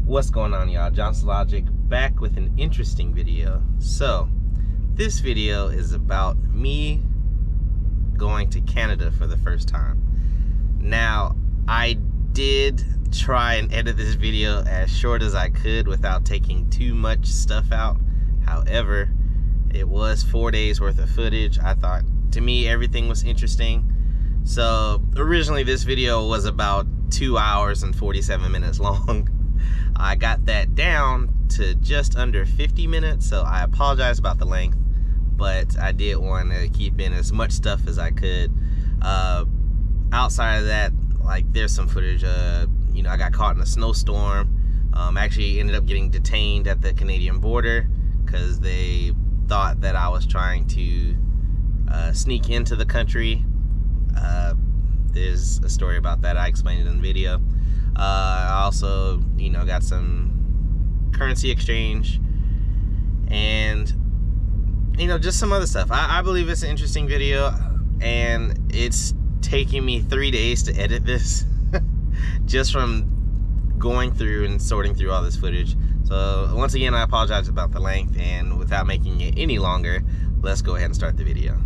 What's going on, y'all? Johnson Logic back with an interesting video. So this video is about me going to Canada for the first time. Now, I did try and edit this video as short as I could without taking too much stuff out. However, it was 4 days worth of footage. I thought, to me, everything was interesting. So originally this video was about 2 hours and 47 minutes long. I got that down to just under 50 minutes, so I apologize about the length, but I did want to keep in as much stuff as I could. Outside of that, like, there's some footage. You know, I got caught in a snowstorm. Actually ended up getting detained at the Canadian border because they thought that I was trying to sneak into the country. There's a story about that. I explained it in the video. I also, you know, got some currency exchange and, you know, just some other stuff. I believe it's an interesting video, and it's taking me 3 days to edit this just from going through and sorting through all this footage. So once again, I apologize about the length, and without making it any longer, let's go ahead and start the video.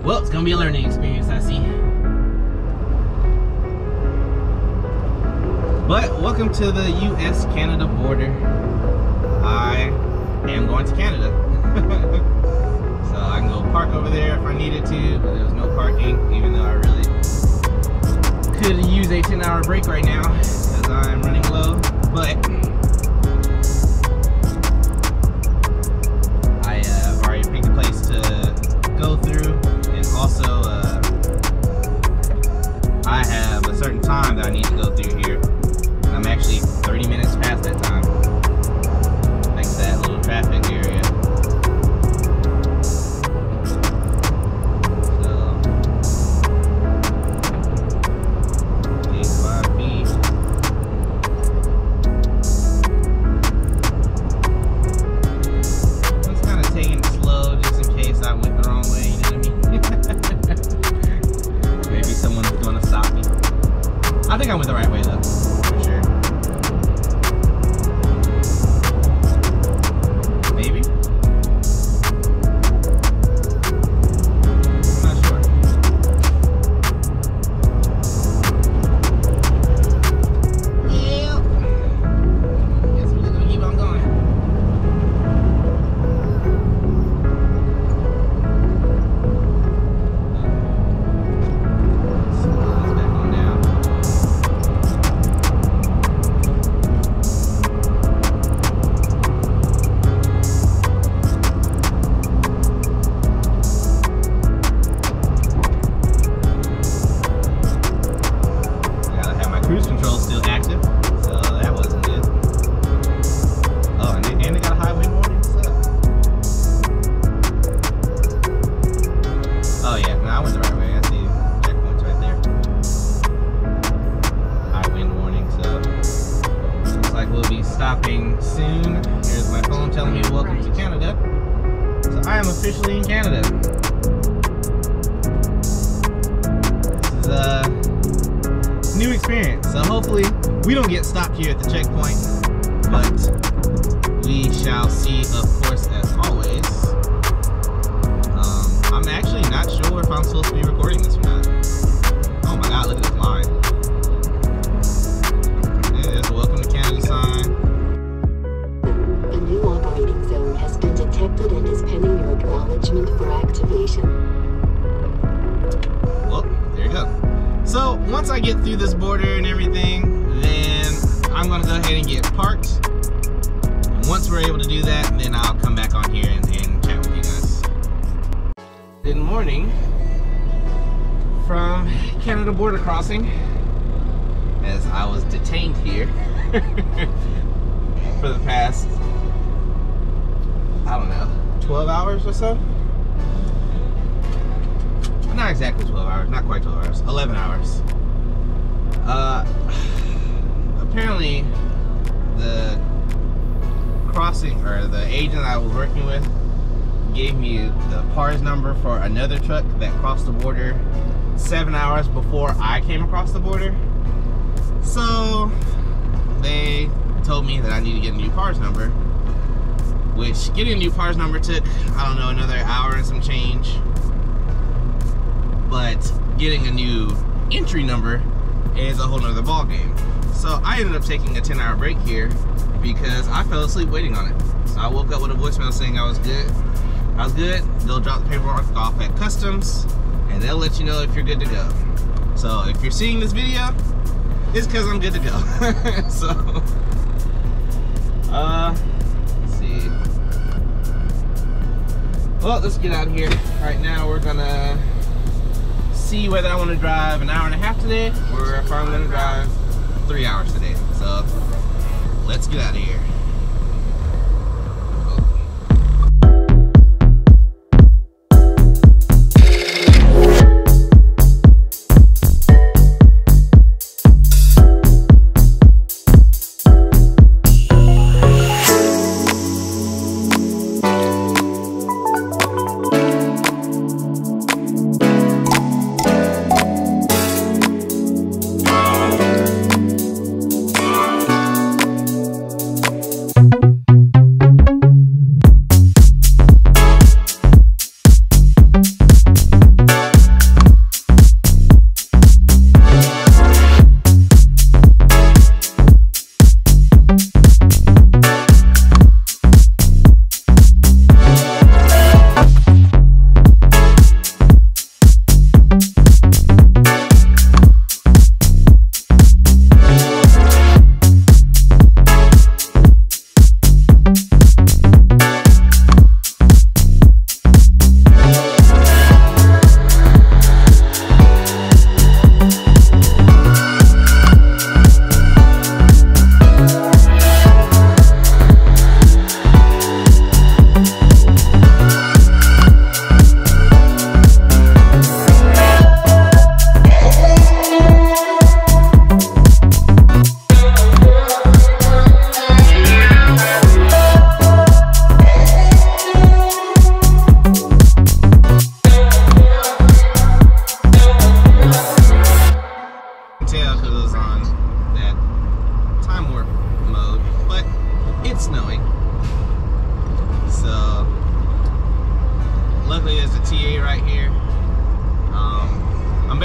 Well, it's gonna be a learning experience, I see. But welcome to the US-Canada border. I am going to Canada. So I can go park over there if I needed to, but there's no parking, even though I really could use a 10-hour break right now because I'm running low. But I've already picked a place to go through. And also, I have a certain time that I need to go through here. I'm actually 30 minutes past that time. Thanks to that little traffic area. So, A5B. I was kind of taking it slow just in case I went the wrong way, you know what I mean? Maybe someone's gonna stop me. I think I went the right way though, for sure. Maybe? I'm not sure. Yeah. Guess we're just gonna keep on going. Slow this back on down. new experience. So hopefully we don't get stopped here at the checkpoint, but we shall see, of course, as always. I'm actually not sure if I'm supposed to be recording this or not. Oh my God, look at this line. There's a welcome to Canada sign. A new operating zone has been detected and is pending your acknowledgement for activation. Well, there you go. So once I get through this border and everything, then I'm gonna go ahead and get parked. And once we're able to do that, then I'll come back on here and chat with you guys. Good morning from Canada border crossing, as I was detained here for the past, I don't know, 12 hours or so? Not exactly 12 hours, not quite 12 hours, 11 hours. Apparently the crossing, or the agent I was working with, gave me the PARS number for another truck that crossed the border 7 hours before I came across the border. So they told me that I need to get a new PARS number, which getting a new PARS number took, I don't know, another hour and some change. But getting a new entry number is a whole nother ball game. So I ended up taking a 10-hour break here because I fell asleep waiting on it. So I woke up with a voicemail saying I was good. I was good. They'll drop the paperwork off at customs and they'll let you know if you're good to go. So if you're seeing this video, it's because I'm good to go. So, let's see. Well, let's get out of here. Right now we're gonna see whether I want to drive an hour and a half today or if I'm going to drive 3 hours today. So let's get out of here.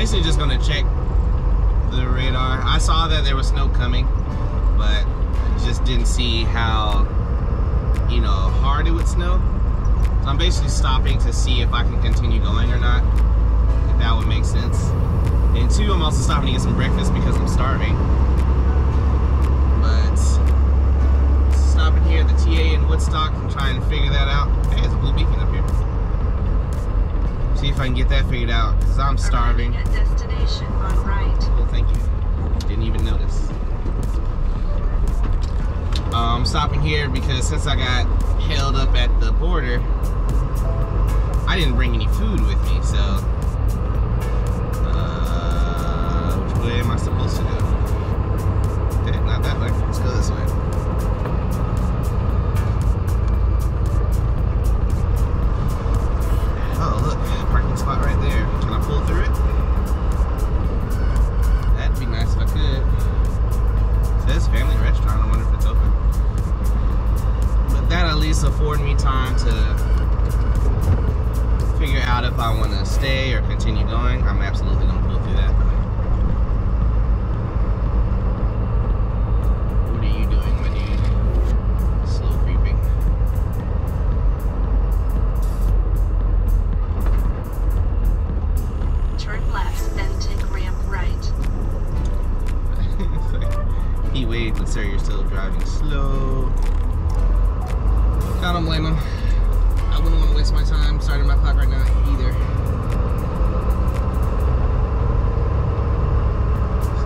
basically just gonna check the radar. I saw that there was snow coming, but just didn't see how, you know, hard it would snow. So I'm basically stopping to see if I can continue going or not, if that would make sense. And two, I'm also stopping to get some breakfast because I'm starving. But stopping here at the TA in Woodstock and trying to figure that out. Hey, there's a blue beacon up here. See if I can get that figured out because I'm starving. At destination on right. Well, thank you. Didn't even notice. I'm stopping here because since I got held up at the border, I didn't bring any food with me, so which way am I supposed to go? Okay, not that way. Let's go this way. Oh, look, parking spot right there. Can I pull through it? That'd be nice if I He waved, but sir, you're still driving slow. I don't blame him. I wouldn't want to waste my time starting my clock right now either.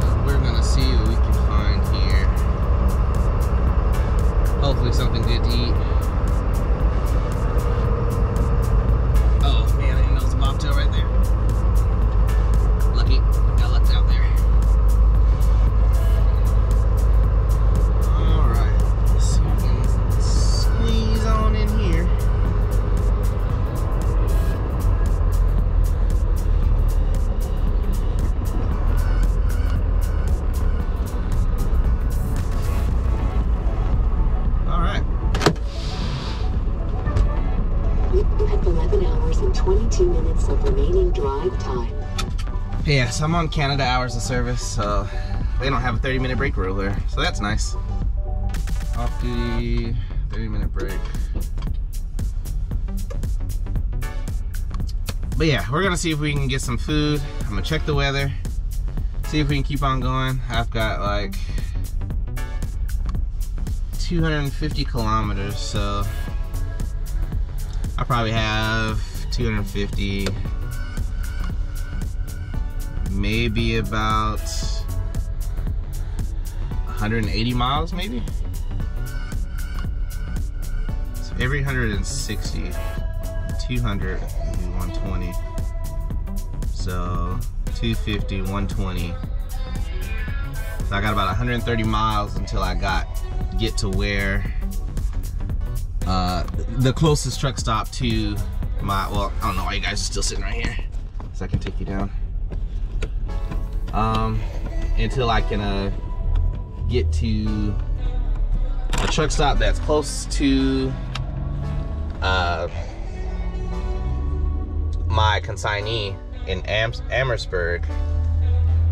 So we're gonna see what we can find here. Hopefully something good to eat. Oh man, I didn't know it was a bobtail right there. Lucky, got lucked out there. Alright, let's see if we can squeeze on in here. Alright. You have 11 hours and 22 minutes of remaining drive time. Yeah, so I'm on Canada hours of service, so they don't have a 30-minute break rule there, so that's nice. Off duty, 30-minute break. But yeah, we're gonna see if we can get some food. I'm gonna check the weather, see if we can keep on going. I've got like 250 kilometers, so I probably have 250, maybe about 180 miles maybe. So every 160, 200 would be 120. So 250, 120. So I got about 130 miles until I get to where the closest truck stop to my, well, I don't know why you guys are still sitting right here, so I can take you down. Until I can get to a truck stop that's close to my consignee in Amherstburg,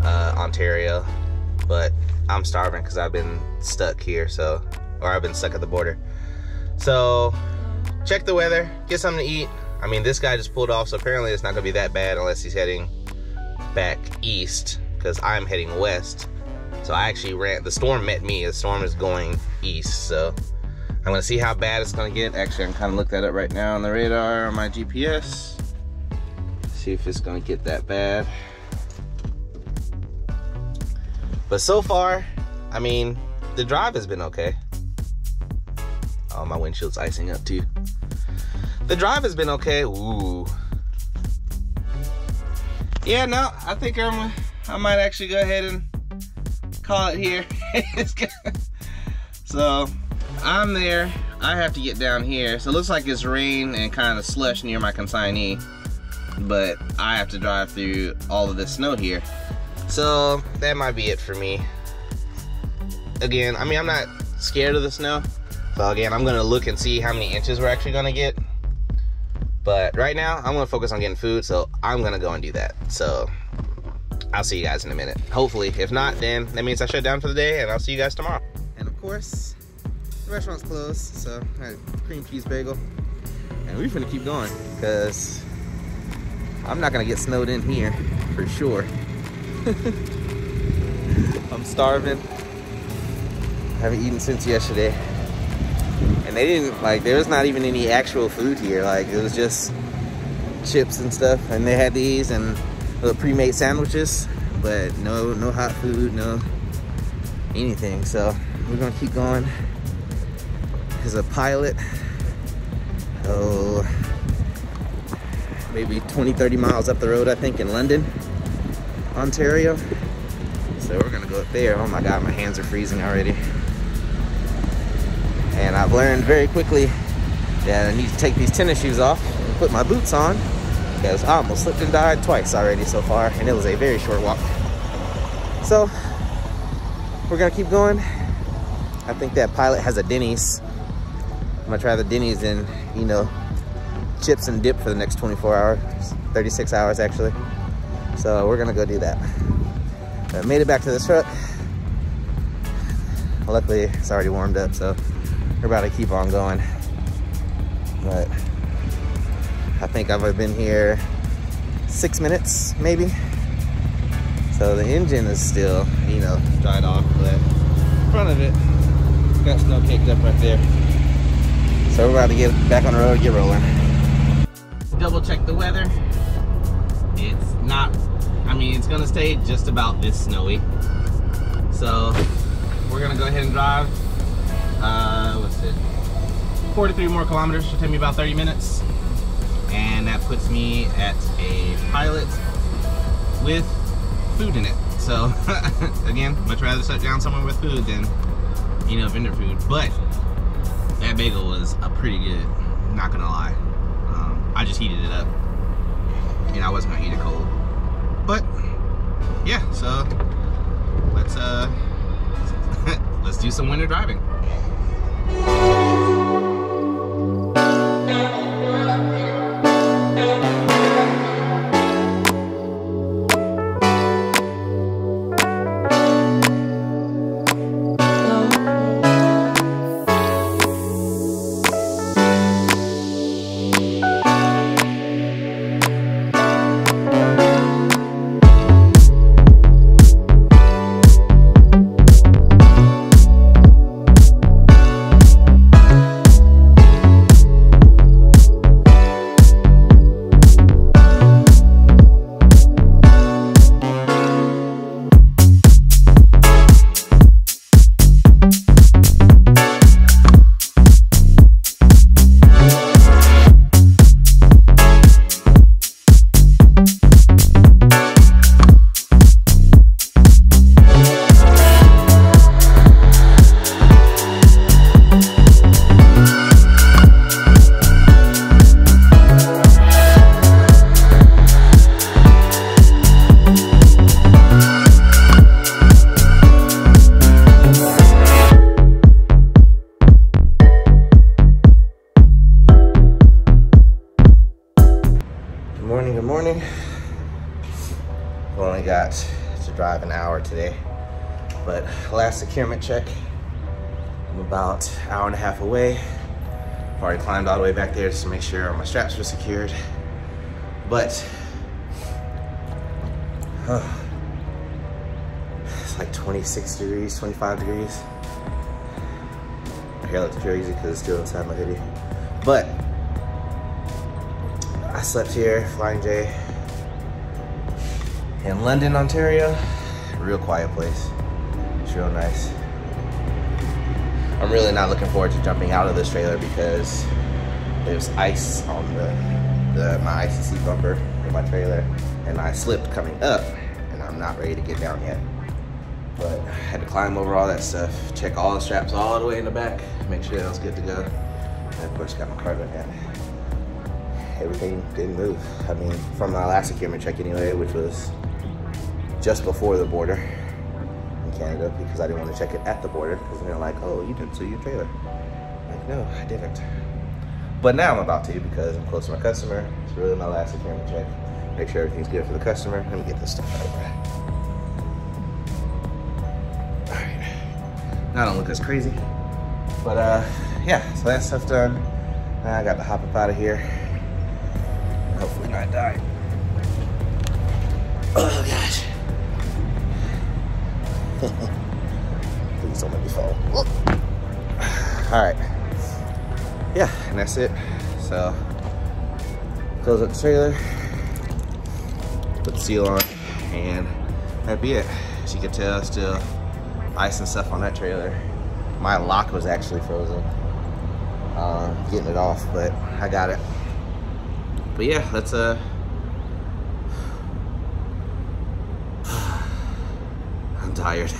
Ontario. But I'm starving because I've been stuck here, so, or I've been stuck at the border. So check the weather, get something to eat. I mean, this guy just pulled off, so apparently it's not gonna be that bad unless he's heading back east, because I'm heading west. So I actually the storm met me. The storm is going east, so I'm gonna see how bad it's gonna get. Actually, I can kind of look that up right now on the radar on my GPS. See if it's gonna get that bad. But so far, I mean, the drive has been okay. Oh, my windshield's icing up too. The drive has been okay. Ooh. Yeah, no, I think I might actually go ahead and call it here. So I'm there. I have to get down here. So it looks like it's rain and kind of slush near my consignee, but I have to drive through all of this snow here. So that might be it for me. Again, I mean, I'm not scared of the snow. So again, I'm gonna look and see how many inches we're actually gonna get. But right now, I'm gonna focus on getting food, so I'm gonna go and do that. So I'll see you guys in a minute. Hopefully, if not, then that means I shut down for the day, and I'll see you guys tomorrow. And of course, the restaurant's closed, so I had a cream cheese bagel. And we're gonna keep going, because I'm not gonna get snowed in here, for sure. I'm starving. I haven't eaten since yesterday. And they didn't, like, there was not even any actual food here. Like, it was just chips and stuff. And they had these and little pre-made sandwiches, but no hot food, no anything. So we're gonna keep going. There's a pilot, maybe 20-30 miles up the road, I think, in London, Ontario. So we're gonna go up there. Oh my God, my hands are freezing already. And I've learned very quickly that I need to take these tennis shoes off and put my boots on, because I almost slipped and died twice already so far, and it was a very short walk. So we're gonna keep going. I think that pilot has a Denny's. I'm gonna try the Denny's and, you know, chips and dip for the next 24 hours, 36 hours actually. So we're gonna go do that. I made it back to this truck. Luckily, it's already warmed up, so we're about to keep on going. But I think I've been here 6 minutes, maybe. So the engine is still, you know, dried off, but front of it, got snow caked up right there. So we're about to get back on the road and get rolling. Double check the weather. It's not, I mean, it's gonna stay just about this snowy. So we're gonna go ahead and drive, what's it, 43 more kilometers. Should take me about 30 minutes. And that puts me at a Pilot with food in it. So again, much rather sit down somewhere with food than, you know, vendor food. But that bagel was pretty good, not gonna lie. I just heated it up and I wasn't gonna eat it cold. But yeah, so let's do some winter driving. Good morning. We only got to drive an hour today, but last securement check, I'm about an hour and a half away. I've already climbed all the way back there just to make sure all my straps were secured. But it's like 26 degrees, 25 degrees. My hair looks crazy because it's still inside my hoodie. But I slept here, Flying J, in London, Ontario. Real quiet place. It's real nice. I'm really not looking forward to jumping out of this trailer because there's ice on my ICC bumper in my trailer, and I slipped coming up, and I'm not ready to get down yet. But I had to climb over all that stuff, check all the straps all the way in the back, make sure that was good to go. And of course, got my cargo net. Everything didn't move. I mean, from my last securement check anyway, which was just before the border in Canada, because I didn't want to check it at the border, because they're like, oh, you didn't see your trailer. I'm like, no, I didn't. But now I'm about to, because I'm close to my customer. It's really my last securement check. Make sure everything's good for the customer. Let me get this stuff out of the way. All right. Now I don't look as crazy. But yeah, so that stuff's done. Now I got to hop up out of here. Hopefully not die. Oh gosh. Please don't let me fall. Alright. Yeah, and that's it. So, close up the trailer, put the seal on, and that'd be it. As you can tell, still ice and stuff on that trailer. My lock was actually frozen. Getting it off, but I got it. But yeah, let's I'm tired.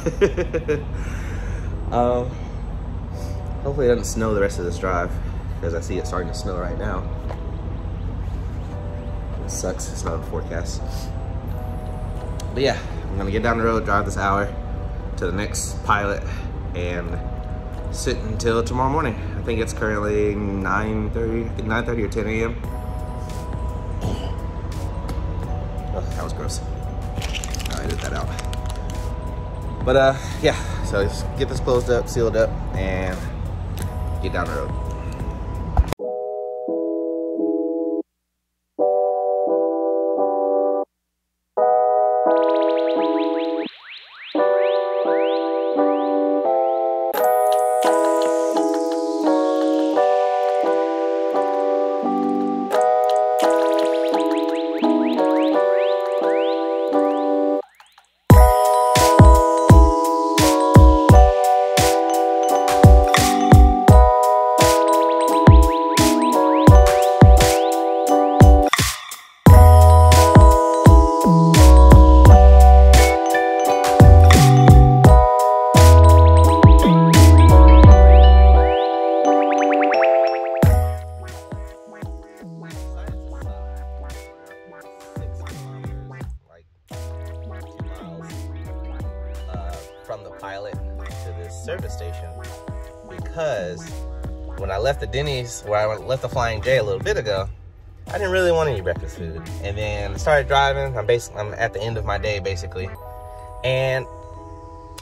Hopefully it doesn't snow the rest of this drive, because I see it starting to snow right now. It sucks, it's not in the forecast. But yeah, I'm gonna get down the road, drive this hour to the next Pilot, and sit until tomorrow morning. I think it's currently 9:30 or 10 a.m. Oh, that was gross. I'll edit that out. But yeah, so just get this closed up, sealed up, and get down the road. from the Pilot to this service station because when I left the Denny's, where I left the Flying J a little bit ago, I didn't really want any breakfast food. And then I started driving. I'm at the end of my day basically, and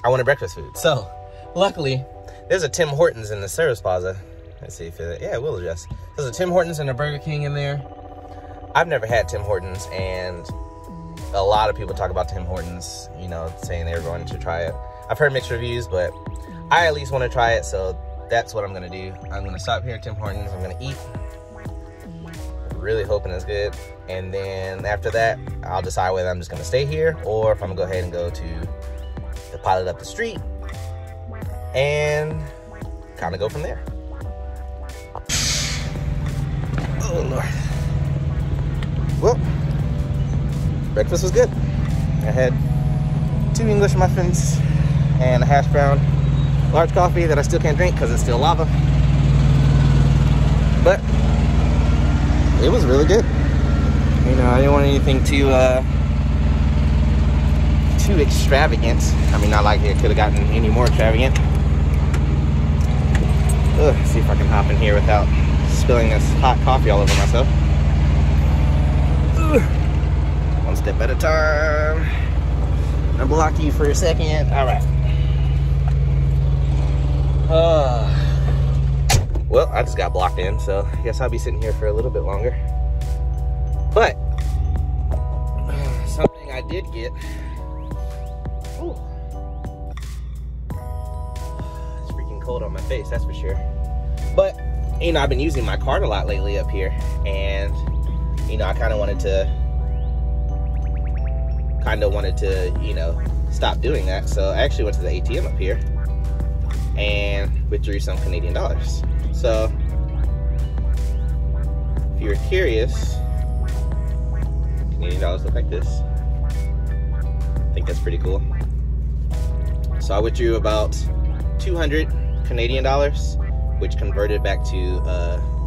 I wanted breakfast food. So luckily, there's a Tim Hortons in the service plaza. Let's see if it will adjust. There's a Tim Hortons and a Burger King in there. I've never had Tim Hortons, and a lot of people talk about Tim Hortons, you know, saying they're going to try it. I've heard mixed reviews, but I at least want to try it, so that's what I'm gonna do. I'm gonna stop here at Tim Hortons. I'm gonna eat. Really hoping it's good. And then after that, I'll decide whether I'm just gonna stay here or if I'm gonna go ahead and go to the Pilot up the street and kind of go from there. Oh Lord. Well, breakfast was good. I had 2 English muffins and a hash brown, large coffee that I still can't drink because it's still lava. But it was really good. You know, I didn't want anything too extravagant. I mean, not like it could have gotten any more extravagant. Ugh, see if I can hop in here without spilling this hot coffee all over myself. Ugh. One step at a time. I'll block you for a second. All right. Well, I just got blocked in, so I guess I'll be sitting here for a little bit longer. But something I did get. Ooh. It's freaking cold on my face, that's for sure. But you know, I've been using my card a lot lately up here, and you know, I kind of wanted to, you know, stop doing that. So I actually went to the ATM up here and withdrew some Canadian dollars. So if you're curious, Canadian dollars look like this. I think that's pretty cool. So I withdrew about 200 Canadian dollars, which converted back to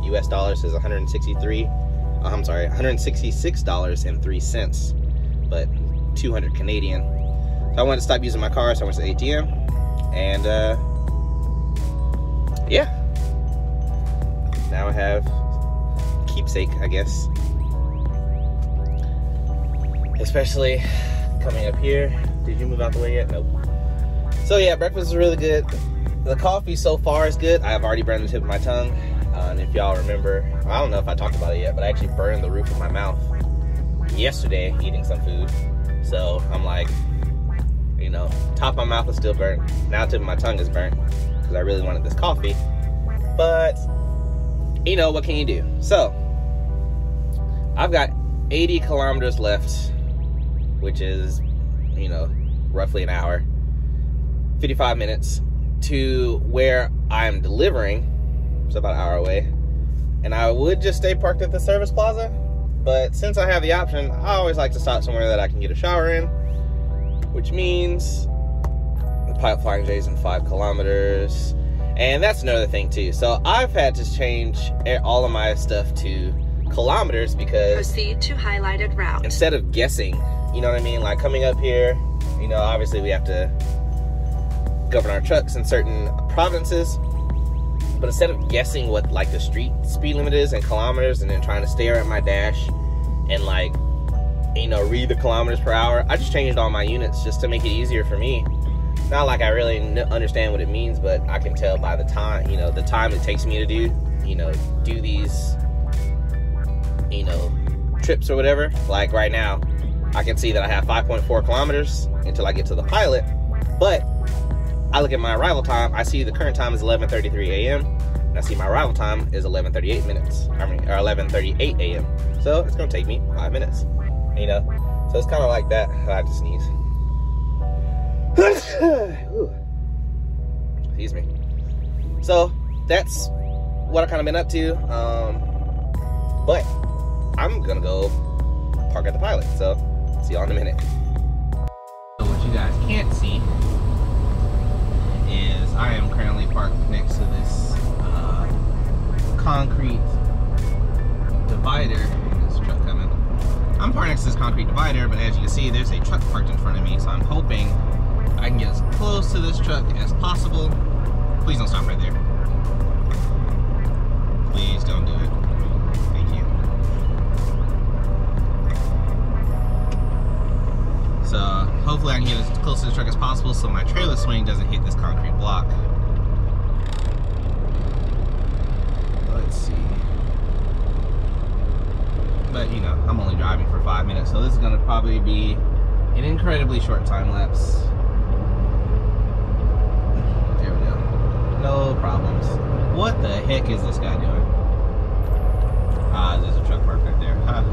US dollars is $166.03, but 200 Canadian. So I wanted to stop using my card, so I went to the ATM, and yeah, now I have keepsake, I guess. Especially coming up here. Did you move out the way yet? Nope. So yeah, breakfast is really good. The coffee so far is good. I've already burned the tip of my tongue. And if y'all remember, I don't know if I talked about it yet, but I actually burned the roof of my mouth yesterday eating some food. So I'm like, you know, top of my mouth is still burnt. Now tip of my tongue is burnt because I really wanted this coffee. But, you know, what can you do? So, I've got 80 kilometers left, which is, you know, roughly an hour, 55 minutes to where I'm delivering. It's about an hour away. And I would just stay parked at the service plaza, but since I have the option, I always like to stop somewhere that I can get a shower in, which means the Pilot Flying J is in 5 kilometers. And that's another thing too. So I've had to change all of my stuff to kilometers because Proceed to highlighted route. Instead of guessing, you know what I mean? Like coming up here, you know, obviously we have to govern our trucks in certain provinces. But instead of guessing what like the street speed limit is in kilometers and then trying to stare at my dash and like, you know, read the kilometers per hour, I just changed all my units just to make it easier for me. Not like I really understand what it means, but I can tell by the time, you know, the time it takes me to do these, you know, trips or whatever. Like right now, I can see that I have 5.4 kilometers until I get to the Pilot, but I look at my arrival time, I see the current time is 11:33 a.m. and I see my arrival time is 11:38 minutes. I mean, or 11:38 a.m. So it's gonna take me 5 minutes, you know? So it's kind of like that. I have to sneeze. Excuse me. So that's what I've kind of been up to. But I'm gonna go park at the Pilot. So see y'all in a minute. So what you guys can't see is I am currently parked next to this concrete divider. There's a truck coming. I'm parked next to this concrete divider, but as you can see, there's a truck parked in front of me. So I'm hoping I can get as close close to this truck as possible. Please don't stop right there. Please don't do it. Thank you. So hopefully I can get as close to the truck as possible so my trailer swing doesn't hit this concrete block. Let's see. But you know, I'm only driving for 5 minutes, so this is gonna probably be an incredibly short time lapse. There we go. No problems. What the heck is this guy doing? Ah, there's a truck parked right there. Huh.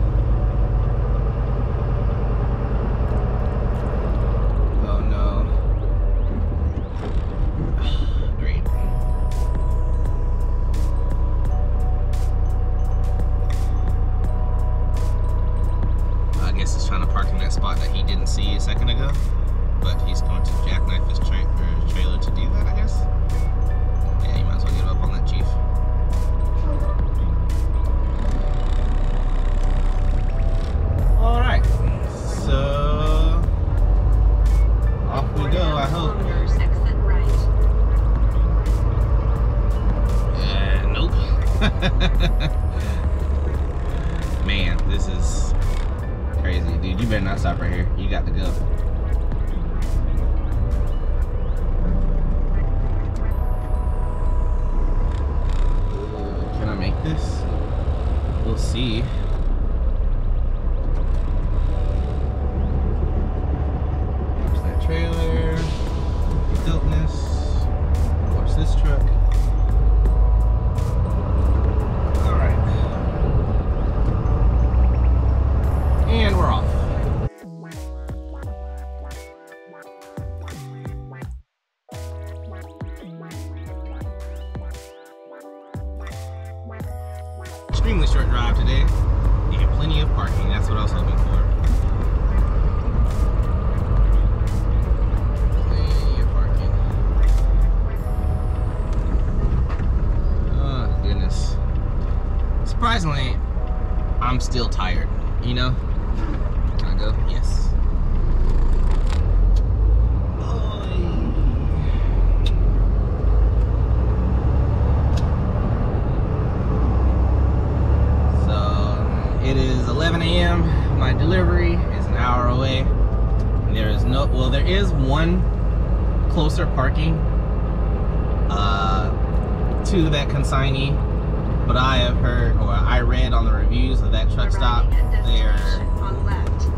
Oh no. Great. I guess he's trying to park in that spot that he didn't see a second ago, but he's going to jackknife his trailer to do that, I guess. Yeah, you might as well get up on that, Chief. Alright, so off we go, I hope. Exit right. Nope. Man, this is crazy. Dude, you better not stop right here. You got to go. Can I make this? We'll see. Watch that trailer. Dopeness. Watch this truck. Alright. And we're off. Extremely short drive today, and plenty of parking. That's what I was hoping for. Plenty of parking. Oh, goodness. Surprisingly, I'm still tired, you know? Can I go? Yes. It is 11 a.m. My delivery is an hour away. There is no, well, there is one closer parking to that consignee, but I have heard, or I read on the reviews of that truck stop, they're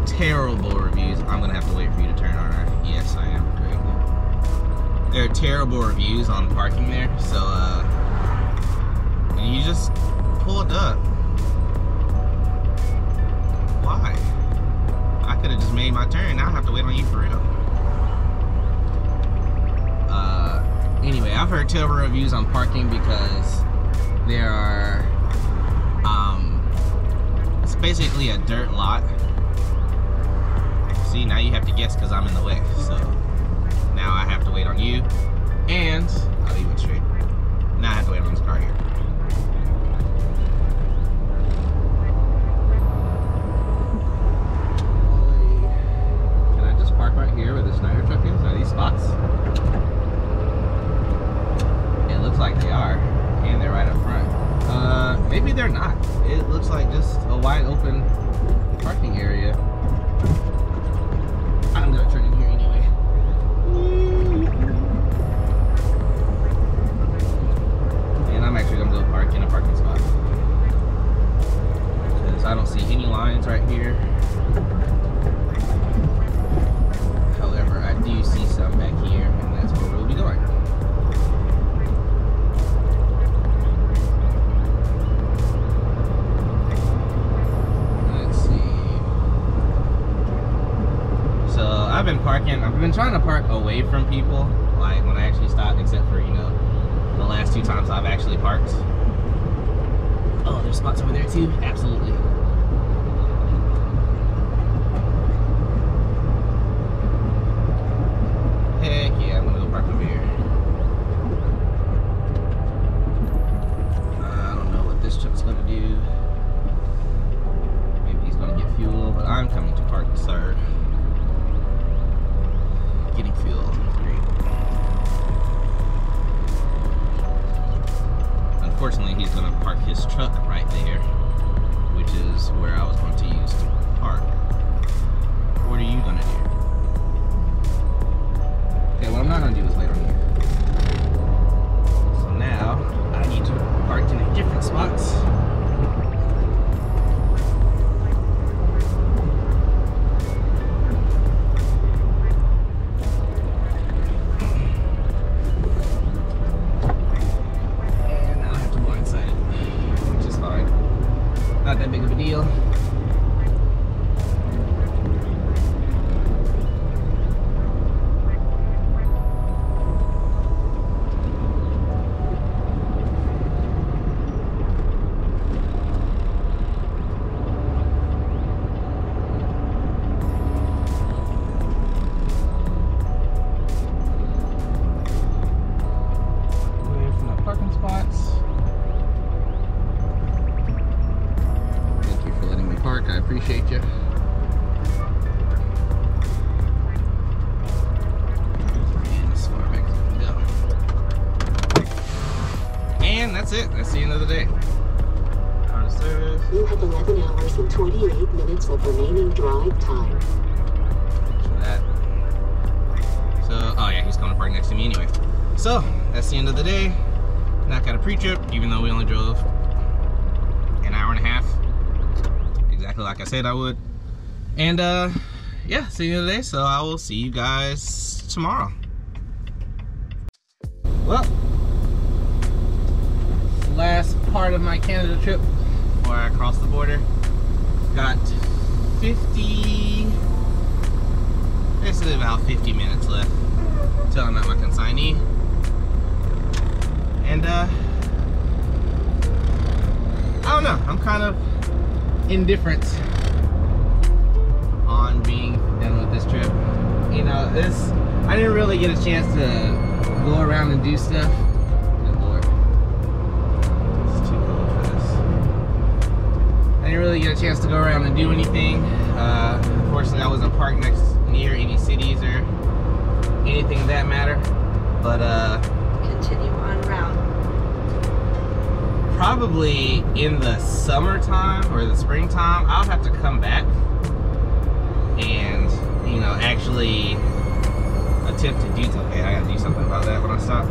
terrible reviews. I'm gonna have to wait for you to turn, aren't I? Yes, I am. Great. There are terrible reviews on parking there, so and you just pulled up. Why? I could have just made my turn. Now I have to wait on you for real. Anyway, I've heard terrible reviews on parking because there are, it's basically a dirt lot. See, now you have to guess because I'm in the way. So now I have to wait on you, and I'll leave it straight. Now I have to wait on this car here. Park right here where the Snyder truck is. Are these spots? It looks like they are, and they're right up front. Maybe they're not. It looks like just a wide open parking area. I'm gonna turn in here anyway. And I'm actually gonna go park in a parking spot because I don't see any lines right here. I do see some back here, and that's where we'll be going. Let's see. So I've been parking. I've been trying to park away from people, like when I actually stopped, except for, you know, the last 2 times I've actually parked. Oh, there's spots over there too. Absolutely. Heck yeah, I'm gonna go park over here. I don't know what this truck's gonna do. Maybe he's gonna get fuel, but I'm coming to park third. Getting fuel, great. this truck right there, which is where I was going to use to park. What are you gonna do? Okay, what I'm not gonna do is wait on you. So now I need to park in a different spots. And now I have to blindside it, which is fine. Not that big of a deal. I appreciate you. And as far back as we can go. And that's it. That's the end of the day. Out of service. You have 11 hours and 28 minutes of remaining drive time. Thanks for that. So, oh yeah, he's coming to park next to me anyway. So, that's the end of the day. Not got a pre-trip, even though we only drove an hour and a half. Exactly like I said I would. And yeah, see you today. So I will see you guys tomorrow. Well, last part of my Canada trip before I cross the border. Got 50, basically about 50 minutes left till I'm at my consignee. And I don't know, I'm kind of indifferent on being done with this trip. You know, I didn't really get a chance to go around and do stuff. Good Lord. It's too cold for this. I didn't really get a chance to go around and do anything. Unfortunately, I wasn't parked near any cities or anything of that matter. But Continue on route. probably in the summertime or the springtime, I'll have to come back and, you know, actually attempt to do something. Okay, I gotta do something about that when I stop.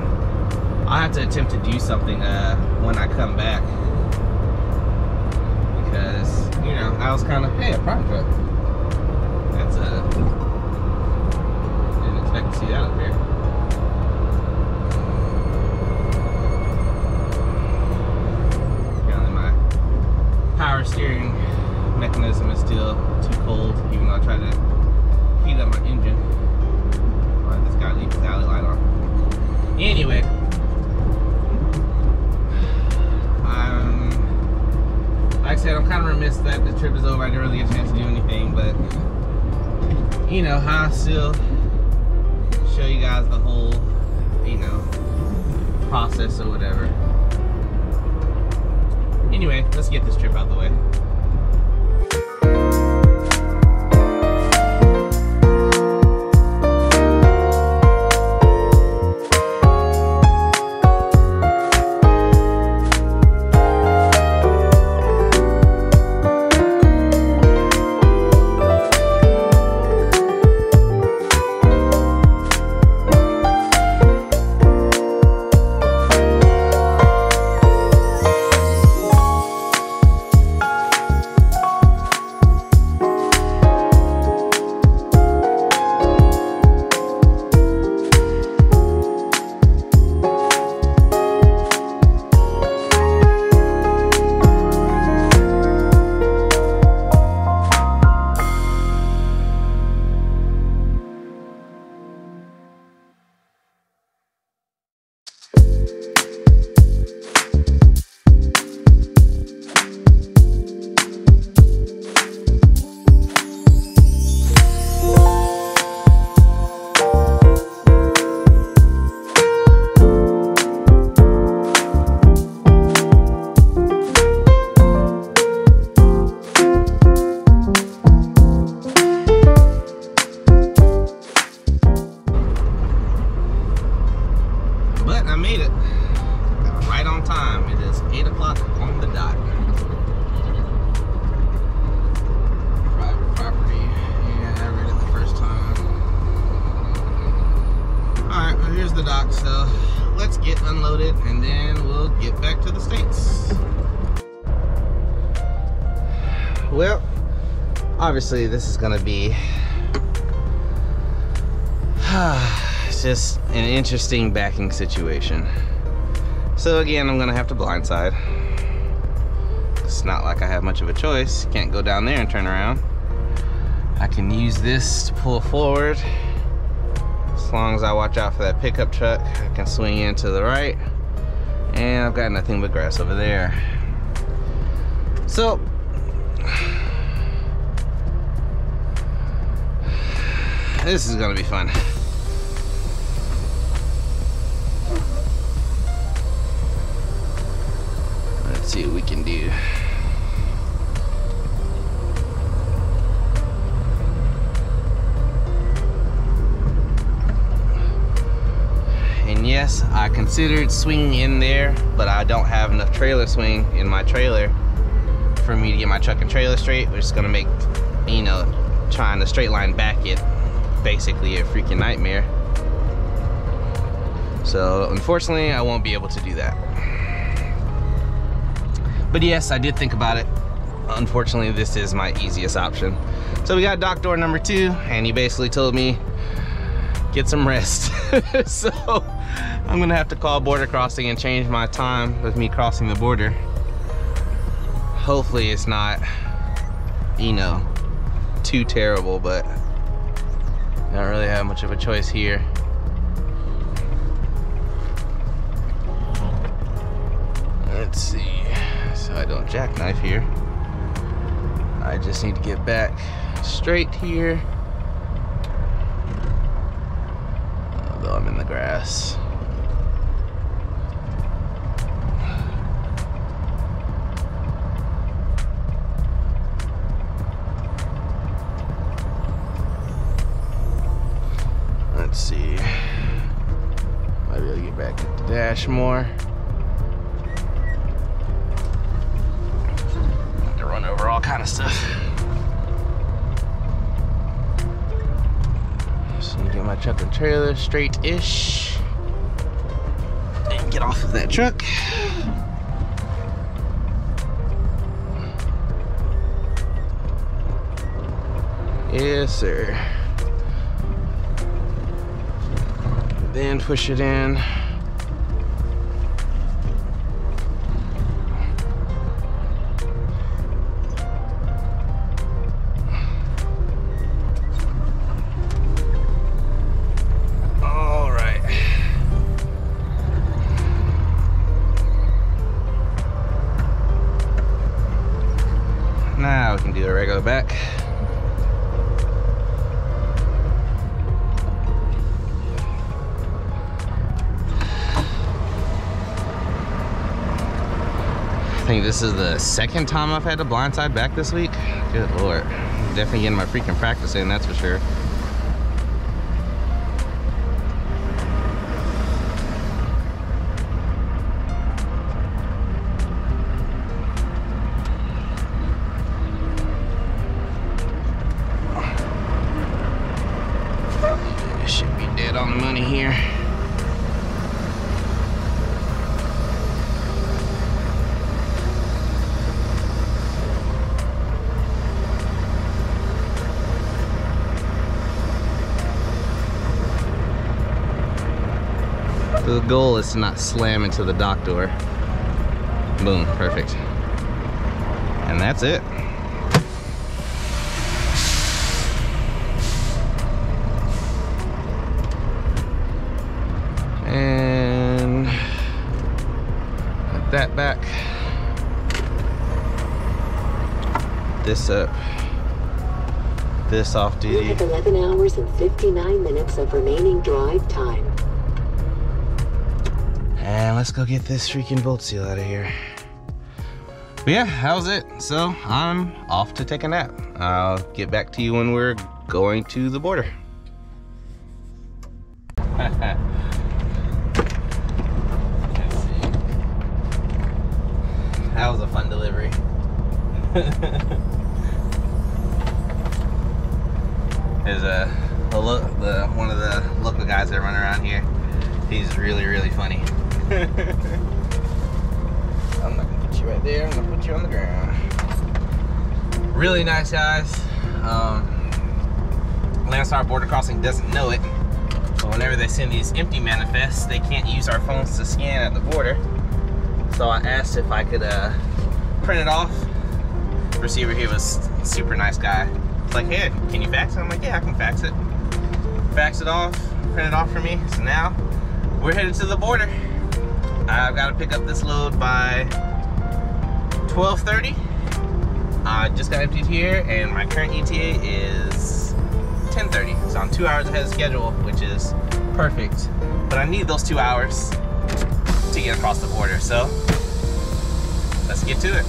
I'll have to attempt to do something when I come back, because, you know, I was kind of, hey, a prime truck. That's didn't expect to see that up there. Power steering mechanism is still too cold, even though I tried to heat up my engine. Why did this guy leave his alley light on? Anyway, like I said, I'm kind of remiss that the trip is over. I didn't really get a chance to do anything, but you know, I'll still show you guys the whole, you know, process or whatever. Anyway, let's get this trip out of the way. I made it right on time. It is 8 o'clock on on the dock. Private property. Yeah, I read it the first time. Alright, well, here's the dock, so let's get unloaded and then we'll get back to the States. Well, obviously this is gonna be it's just an interesting backing situation. So again, I'm gonna have to blindside. It's not like I have much of a choice. Can't go down there and turn around. I can use this to pull forward. As long as I watch out for that pickup truck, I can swing in to the right. And I've got nothing but grass over there. So, this is gonna be fun. Let's see what we can do. And yes, I considered swinging in there, but I don't have enough trailer swing in my trailer for me to get my truck and trailer straight, which is gonna make, you know, trying to straight line back it basically a freaking nightmare. So unfortunately, I won't be able to do that. But yes, I did think about it. Unfortunately, this is my easiest option. So we got dock door number 2, and he basically told me, get some rest. So I'm gonna have to call border crossing and change my time with me crossing the border. Hopefully it's not, you know, too terrible, but I don't really have much of a choice here. Let's see, so I don't jackknife here. I just need to get back straight here. Although I'm in the grass. Let's see. Might be able to get back at the dash more. Have to run over all kind of stuff. Just need to get my truck and trailer straight-ish. And get off of that truck. Yes, sir. Then push it in. All right. Now we can do a regular back. I think this is the second time I've had to blindside back this week. Good Lord. I'm definitely getting my freaking practice in, that's for sure. It should be dead on the money here. The goal is to not slam into the dock door. Boom, perfect. And that's it. And put that back. This up. This off You duty. have 11 hours and 59 minutes of remaining drive time. And let's go get this freaking bolt seal out of here. But yeah, that was it. So I'm off to take a nap. I'll get back to you when we're going to the border. Let's see. That was a fun delivery. There's one of the local guys that run around here. He's really funny. I'm not gonna put you right there. I'm gonna put you on the ground. Really nice guys. Landstar Border Crossing doesn't know it, but whenever they send these empty manifests, they can't use our phones to scan at the border. So I asked if I could print it off. The receiver here was a super nice guy. It's like, hey, can you fax it? I'm like, yeah, I can fax it. Fax it off, print it off for me. So now we're headed to the border. I've got to pick up this load by 12:30. I just got emptied here, and my current ETA is 10:30. So I'm 2 hours ahead of schedule, which is perfect. But I need those 2 hours to get across the border. So let's get to it.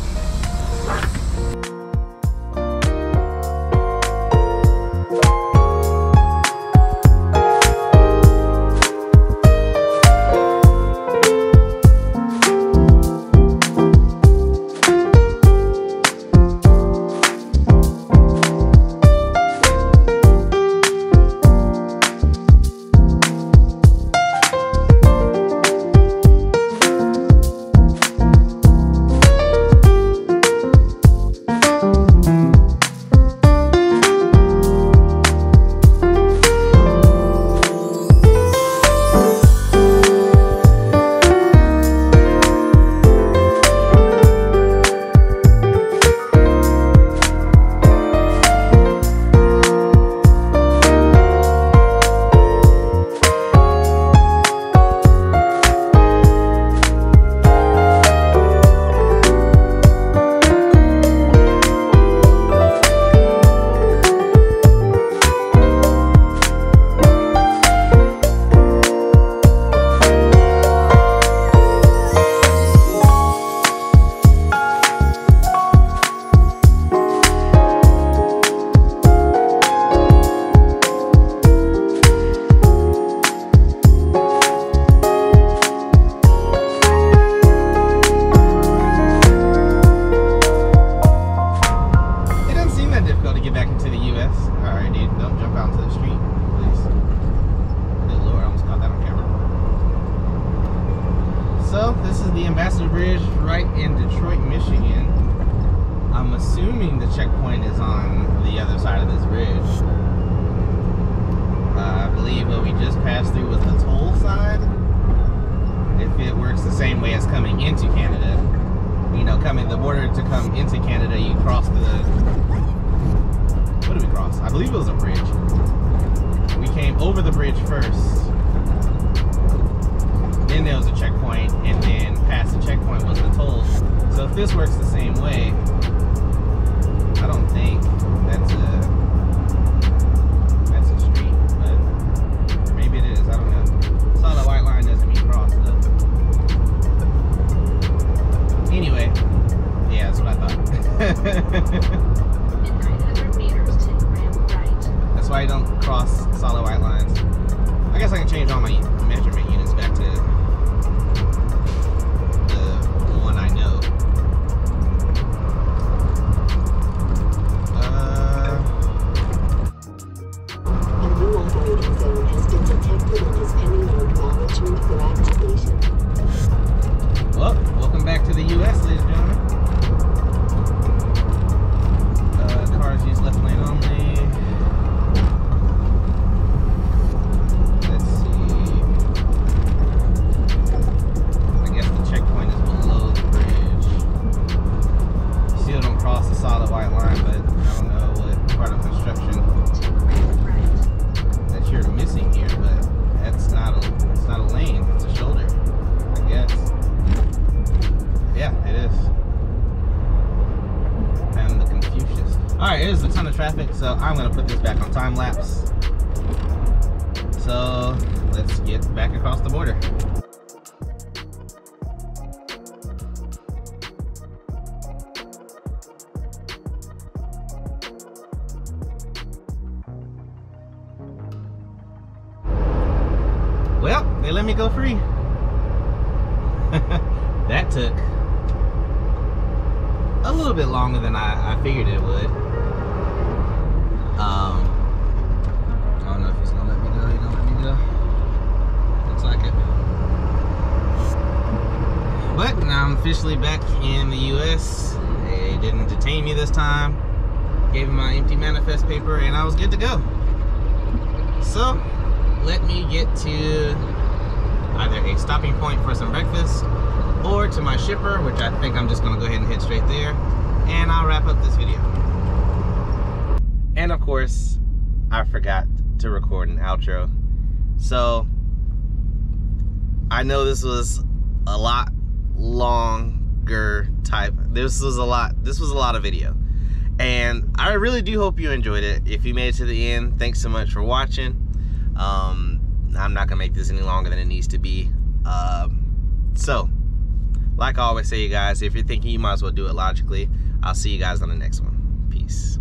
This is the Ambassador Bridge right in Detroit, Michigan. I'm assuming the checkpoint is on the other side of this bridge. I believe what we just passed through was the toll side. If it works the same way as coming into Canada, you know, the border to come into Canada, you cross what did we cross? I believe it was a bridge. We came over the bridge first. Then there was a checkpoint, and then past the checkpoint was the toll. So if this works the same way, I don't think that's a street, but maybe it is. I don't know. Saw the white line doesn't mean cross though. Anyway, yeah, that's what I thought. In 900 meters, take ramp right. That's why you don't cross solid white lines. I guess I can change all my measurement units back to the one I know. A new operating zone has been detected and is pending your acknowledgement for activation. Well, welcome back to the U.S., ladies and gentlemen. Cars use left lane only. Let's see. I guess the checkpoint is below the bridge. Still don't cross the solid white line, but I don't know what part of construction Take ramp right. that you're missing here, but it's not a lane, it's a shoulder, I guess. Yeah, it is. And the Confucius. Alright, it is a ton of traffic, so I'm gonna put this back on time lapse. So let's get back across the border. Well, they let me go free. That took a little bit longer than I figured it would. I don't know if he's gonna let me go. He gonna let me go. Looks like it. But now I'm officially back in the U.S. They didn't detain me this time. Gave him my empty manifest paper, and I was good to go. So let me get to either a stopping point for some breakfast or to my shipper, which I think I'm just gonna go ahead and head straight there, and I'll wrap up this video. And of course, I forgot to record an outro. So I know this was a lot longer type. This was a lot of video. And I really do hope you enjoyed it. If you made it to the end, thanks so much for watching. I'm not gonna make this any longer than it needs to be. So, like I always say, you guys, if you're thinking, you might as well do it logically. I'll see you guys on the next one. Peace.